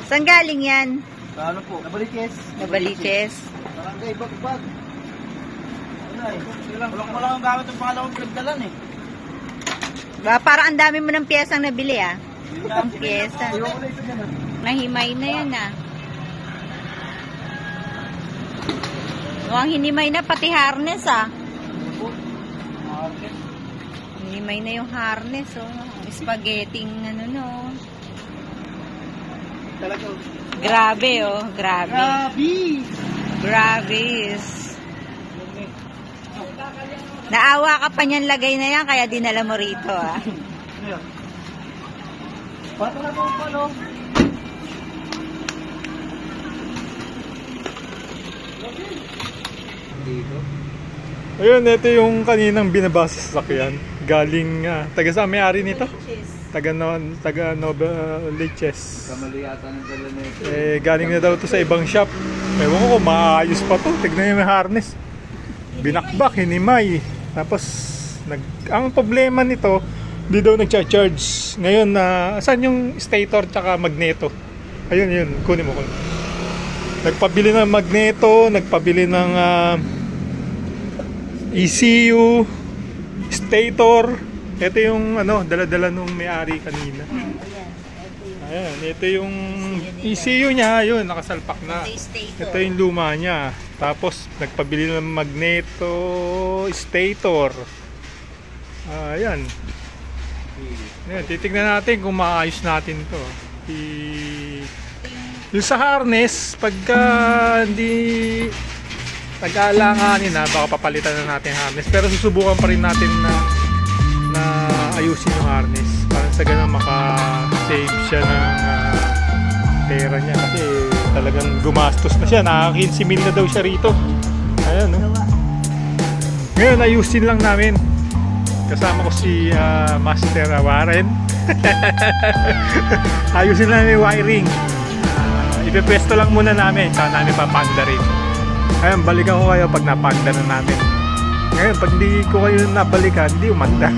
Saan galing yan? Sa ano po? Nabaliches. Nabaliches. Barangay Bagbag. Ano eh? Walang ang gamit ang pangalawang pinagdalan eh. Parang ang dami mo ng piyesang nabili ah. Piyesa. Ayoko na ito dyan ah. Nahimay na yan ah. Mukhang hinimay na pati harness ah. Hinimay na yung harness oh. Spaghetti ano no. Talaga. Grabe oh. Grabe. Grabe. Naawa ka pa niyan lagay na yan kaya dinala mo rito ah. Pato na po ano? Ayun, ito yung kaninang binabasa sa sakyan. Galing, taga saan may-ari nito? Taga Nova Liches. Kamali yata ng dala na ito. Galing na daw to sa ibang shop. Ewan ko, maayos pa to. Tignan yung harness. Binakbak, hinimay. Tapos, ang problema nito, di daw nagcha-charge. Ngayon, saan yung stator tsaka magneto? Ayun, yun. Kunin mo ko. Nagpabili ng magneto, nagpabili ng ECU, stator. Ito yung dala-dala nung may-ari kanina. Ayan, ito yung ECU niya, yun, nakasalpak na. Ito yung luma niya. Tapos, nagpabili ng magneto, stator. Ayan. Ayan, titignan natin kung maayos natin to. Yung sa harness, pagka hindi nag-aalanganin na, baka papalitan na natin harness. Pero susubukan pa rin natin na ayusin yung harness. Parang sa ganun maka-save siya ng pera niya. Kasi talagang gumastos na siya. Naka 15,000 na daw siya rito. Ayan, no? Ngayon, ayusin lang namin. Kasama ko si Master Warren. Ayusin lang yung wiring. Ipepwesto lang muna namin. Saka namin papanda rin. Ayan, balikan ko kayo pag napanda na namin. Ngayon, pag hindi ko kayo nabalikan, hindi umanda.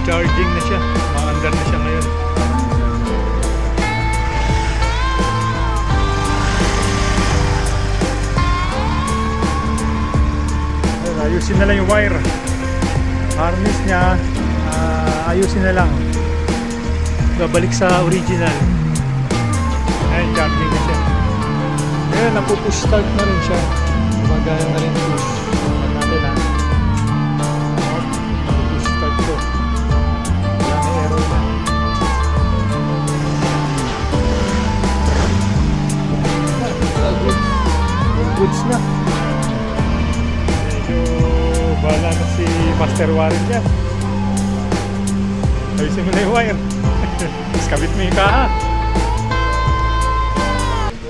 Charging na siya. Maandar na siya ngayon. Ayusin na lang yung wire. harness niya, ayusin na lang. Babalik sa original. Ayan, charging na siya. Ayan, napupush start na rin siya. Gumagana na rin push. Ayan natin ha. Napupush start ko. Wala na error na. Goods na. Medyo bala na si Master Warren niya. Ayusin mo na yung wire. Tapos kabit mo yung kaha.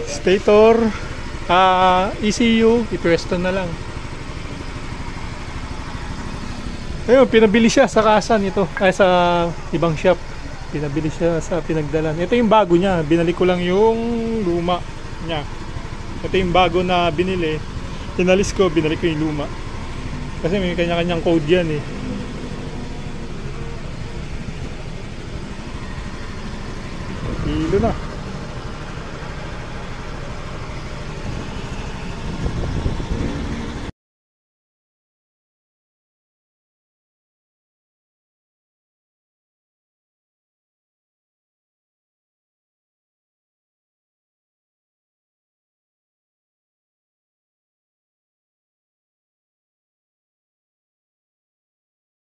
Stator, ECU, ipwesto na lang. Ayun, pinabili siya sa kasan ito. Ay, sa ibang shop. Pinabili siya sa pinagdalan. Ito yung bago niya. Binalik ko lang yung luma niya. Ito yung bago na binili. Inalis ko, binalik ko yung luma. Kasi may kanya-kanyang code yan eh. Kilo na.